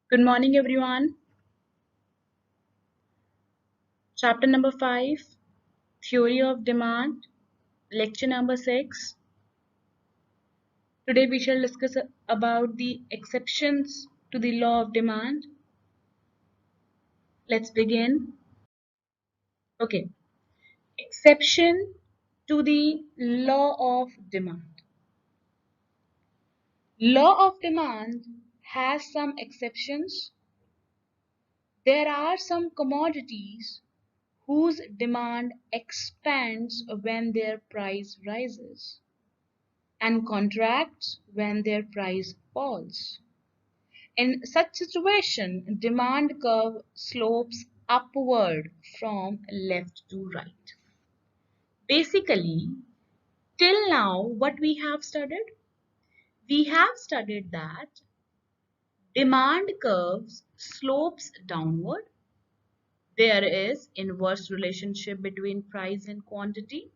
Good morning, everyone. Chapter number 5, Theory of Demand, lecture number 6. Today we shall discuss about the exceptions to the law of demand. Let's begin. Okay, exception to the law of demand. Law of demand has some exceptions. There are some commodities whose demand expands when their price rises and contracts when their price falls. In such situation, demand curve slopes upward from left to right. Basically, till now what we have studied? We have studied that demand curves slopes downward. There is inverse relationship between price and quantity,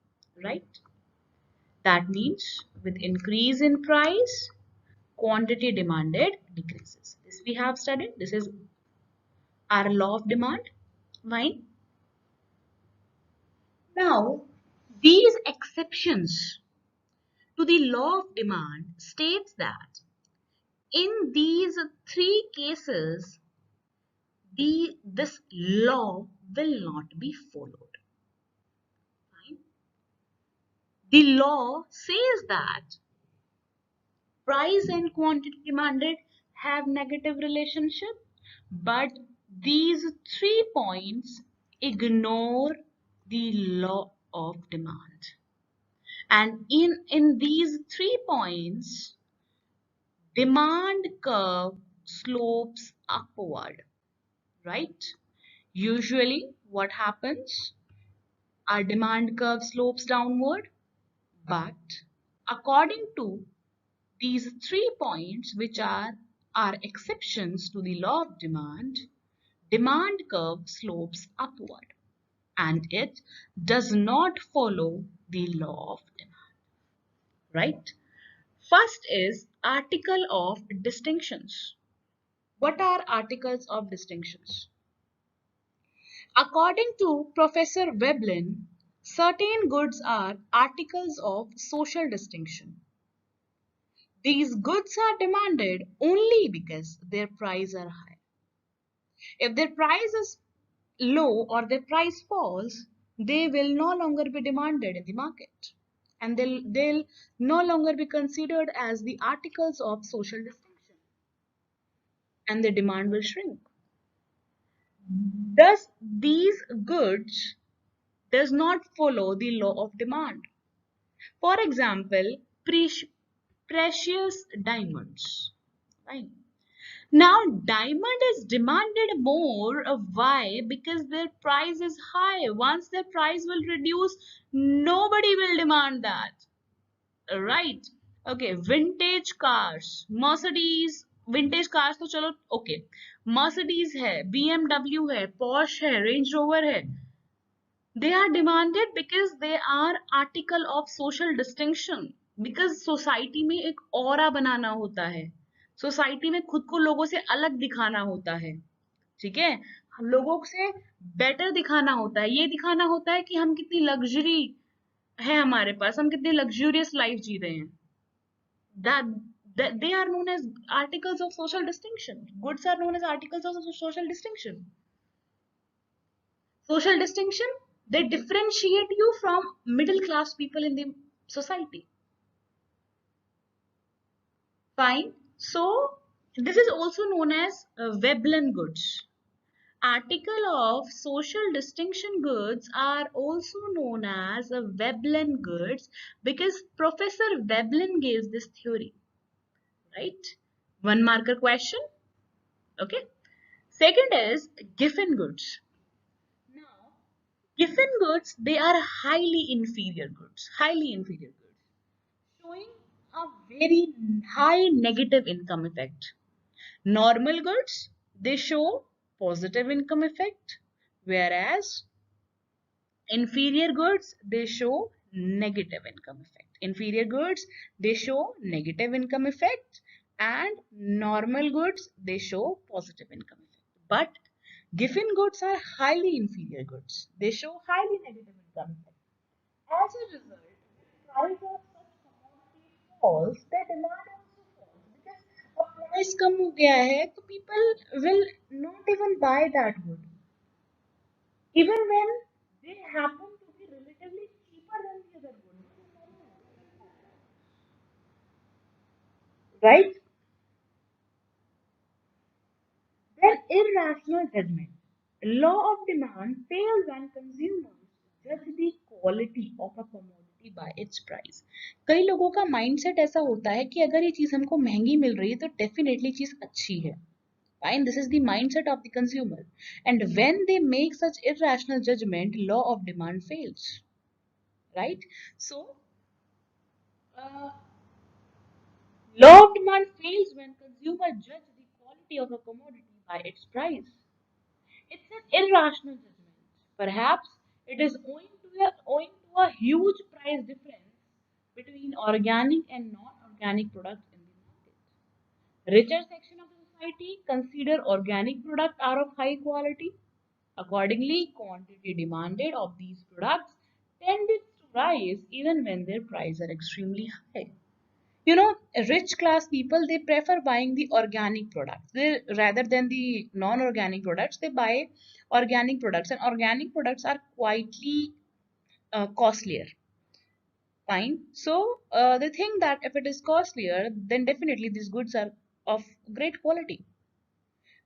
right? That means with increase in price, quantity demanded decreases. This we have studied. This is our law of demand. Fine. Now, these exceptions to the law of demand states that in these three cases, this law will not be followed. Fine. The law says that price and quantity demanded have negative relationship, but these 3 points ignore the law of demand. And in these 3 points, demand curve slopes upward, right? Usually what happens? Our demand curve slopes downward, but according to these 3 points, which are exceptions to the law of demand, demand curve slopes upward and it does not follow the law of demand, right? First is article of distinctions. What are articles of distinctions? According to Professor Veblen, certain goods are articles of social distinction. These goods are demanded only because their prices are high. If their price is low or their price falls, they will no longer be demanded in the market. And they'll no longer be considered as the articles of social distinction. And the demand will shrink. Thus, these goods does not follow the law of demand. For example, precious diamonds. Right? Now, diamond is demanded more. Why? Because their price is high. Once their price will reduce, nobody will demand that. Right? Okay, vintage cars. Mercedes, vintage cars तो चलो okay. Mercedes है, BMW है, Porsche है, Range Rover है. They are demanded because they are article of social distinction. Because society में एक aura बनाना होता है. सोसाइटी में खुद को लोगों से अलग दिखाना होता है. ठीक है, हम लोगों से बेटर दिखाना होता है. ये दिखाना होता है कि हम कितनी लग्जरी है हमारे पास, हम कितनी लग्जूरियस लाइफ जी रहे हैं. That they are known as articles of social distinction. Goods are known as articles of social distinction. Social distinction, they differentiate you from middle class people in the society. Fine. So this is also known as Veblen goods. Article of social distinction goods are also known as Veblen goods because Professor Veblen gives this theory, right? One marker question. Okay. Second is Giffen goods. Now, Giffen goods, they are highly inferior goods, showing a very high negative income effect. Normal goods, they show positive income effect, whereas inferior goods, they show negative income effect. Inferior goods, they show negative income effect, and normal goods, they show positive income effect. But given goods are highly inferior goods. They show highly negative income effect. As a result, the price of such commodity falls, the demand also falls because a price कम हो गया है, तो people will not even buy that good, even when they happen to be relatively cheaper than the other good, right? Then irrational judgment. Law of demand fails when consumers judge the quality of a commodity by its price. कई लोगों का mindset ऐसा होता है कि अगर ये चीज हमको महंगी मिल रही है तो डेफिनेटली चीज अच्छी है. Fine, this is the mindset of the consumer. And when they make such irrational judgment, law of demand fails. Right? So, uh, law of demand fails when consumers judge the quality of a commodity by its price. It's an irrational judgment. Perhaps it is owing to a huge price difference between organic and non-organic products in the market. Richer section of the society consider organic products are of high quality. Accordingly, quantity demanded of these products tended to rise even when their prices are extremely high. You know, rich class people, they prefer buying the organic products rather than the non-organic products. They buy organic products, and organic products are quietly costlier. Fine. So they think that if it is costlier, then definitely these goods are of great quality.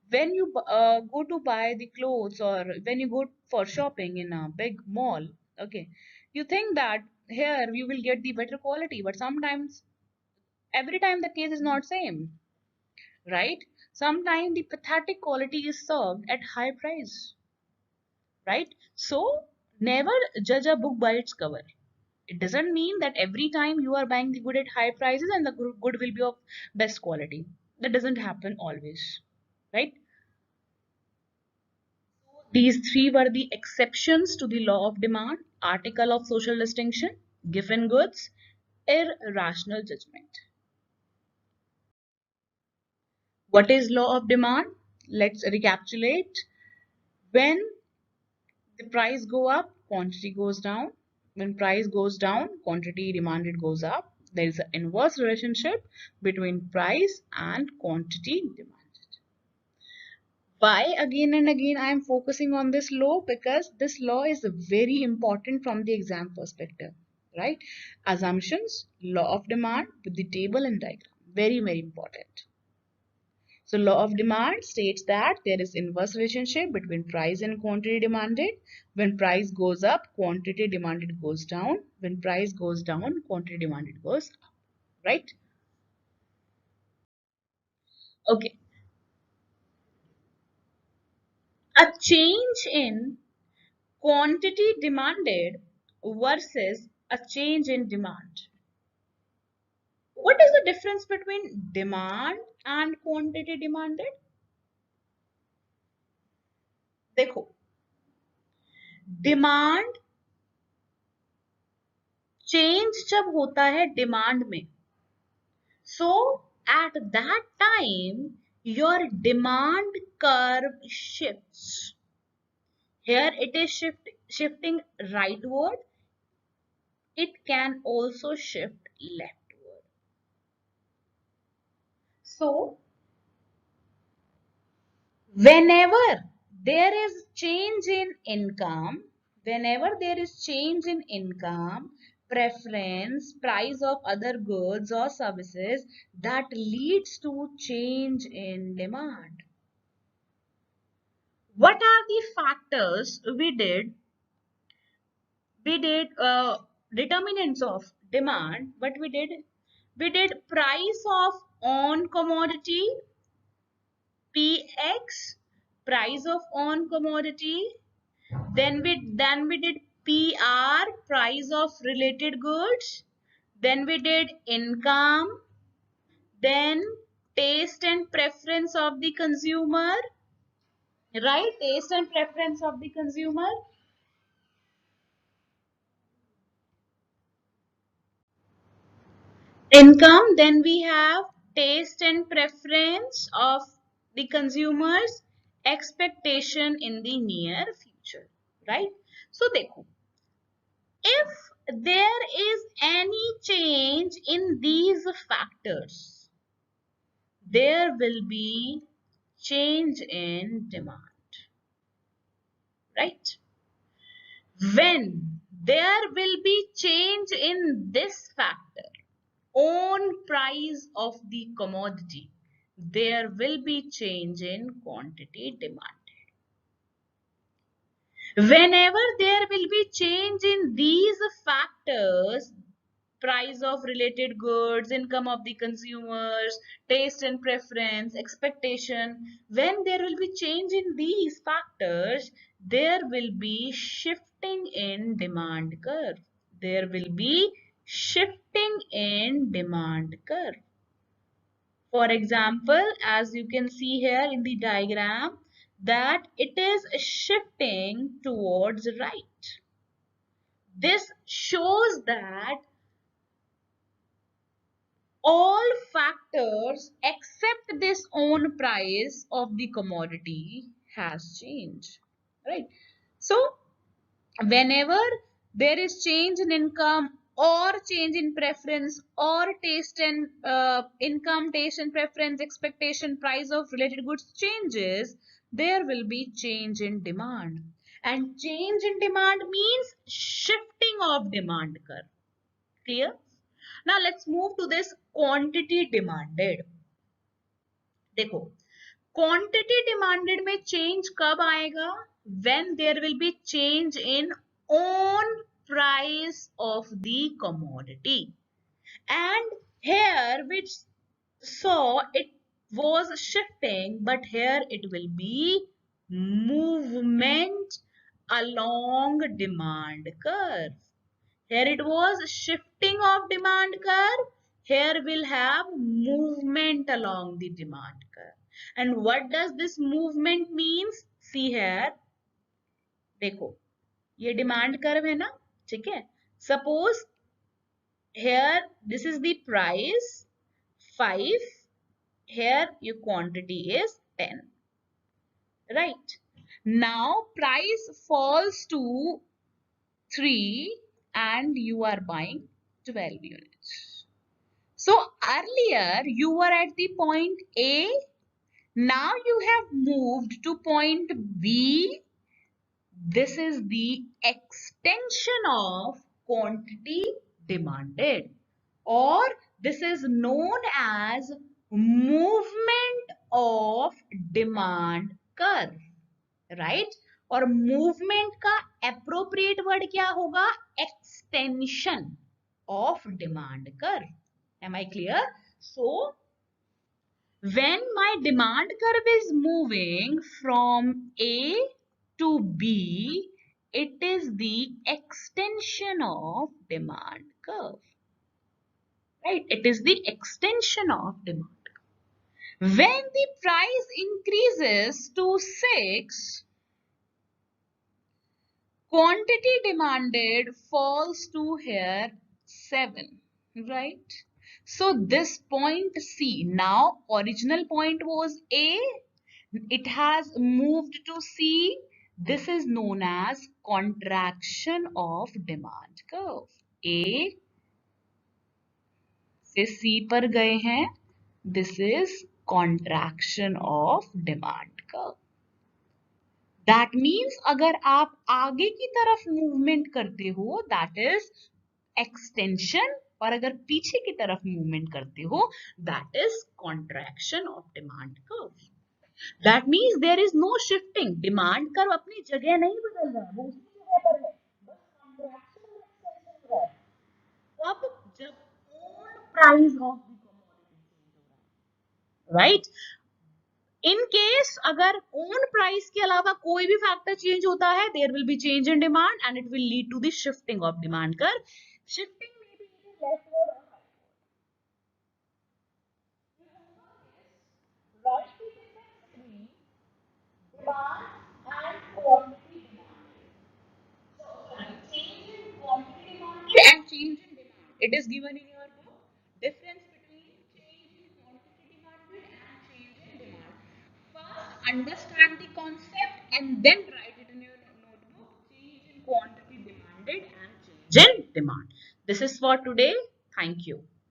When you go to buy the clothes, or when you go for shopping in a big mall, okay, you think that here you will get the better quality, but sometimes, every time the case is not same, right? Sometimes the pathetic quality is served at high price, right? So never judge a book by its cover. It doesn't mean that every time you are buying the good at high prices and the good will be of best quality. That doesn't happen always, right? These three were the exceptions to the law of demand: article of social distinction, given goods, irrational judgment. What is law of demand? Let's recapitulate. When the price go up, quantity goes down. When price goes down, quantity demanded goes up. There is an inverse relationship between price and quantity demanded. Why again and again I am focusing on this law? Because this law is very important from the exam perspective, right? Assumptions, law of demand with the table and diagram. Very, very important. So law of demand states that there is inverse relationship between price and quantity demanded. When price goes up, quantity demanded goes down. When price goes down, quantity demanded goes up, right? Okay. A change in quantity demanded versus a change in demand. What is the difference between demand and quantity demanded? देखो, demand change जब होता है demand में, so at that time your demand curve shifts. Here it is shifting rightward. It can also shift leftward. So whenever there is change in income, whenever there is change in income, preference, price of other goods or services, that leads to change in demand. What are the factors we did determinants of demand? What we did price of on commodity, px, price of on commodity. Then we did PR, price of related goods. Then we did income. Then taste and preference of the consumer, right? Taste and preference of the consumer. Income. Then we have taste and preference of the consumers, expectation in the near future, right? So देखो, if there is any change in these factors, there will be change in demand, right? When there will be change in this factor, own price of the commodity, there will be change in quantity demand. Whenever there will be change in these factors, price of related goods, income of the consumers, taste and preference, expectation, when there will be change in these factors, there will be shifting in demand curve. There will be shifting in demand curve. For example, as you can see here in the diagram, that it is shifting towards right. This shows that all factors except this own price of the commodity has changed, right? So whenever there is change in income or change in preference or taste and income, taste and preference, expectation, price of related goods changes, there will be change in demand, and change in demand means shifting of demand curve. Clear? Now let's move to this quantity demanded. देखो, quantity demanded में change कब आएगा? When there will be change in own price of the commodity. And here which saw it was shifting, but here it will be movement along demand curve. Here it was shifting of demand curve. Here we'll have movement along the demand curve. And what does this movement means? See here. देखो, ये demand curve है ना, ठीक है? Suppose here this is the price 5. Here your quantity is 10. Right? Now price falls to 3 and you are buying 12 units. So earlier you were at the point A, now you have moved to point B. This is the extension of quantity demanded, or this is known as movement of demand curve, right? और movement का appropriate word क्या होगा? Extension of demand curve. Am I clear? So when my demand curve is moving from A to B, it is the extension of demand curve, right? It is the extension of demand. When the price increases to 6, quantity demanded falls to here 7, right? So this point C, now original point was A, it has moved to C. This is known as contraction of demand curve. A से C पर गए हैं. This is contraction of demand curve. That means अगर आप आगे की तरफ movement करते हो, that is extension, और अगर पीछे की तरफ मूवमेंट करते हो, that is contraction of demand curve. That means there is no shifting. Demand curve अपनी जगह नहीं बदल रहा, वो उसी जगह पर है, बस contraction और extension हो रहा है. कब? जब own price of the commodity change हो रहा है, right? In case अगर own price के अलावा कोई भी factor change होता है, there will be change in demand and it will lead to the shifting of demand curve. Shifting may be either leftward or rightward. Right difference between demand and quantity demanded. So, change in quantity demanded and change in demand. It is given in your book. Difference between change in quantity Understand the concept and then write it in your notebook. Change in quantity demanded and change in demand. This is for today. Thank you.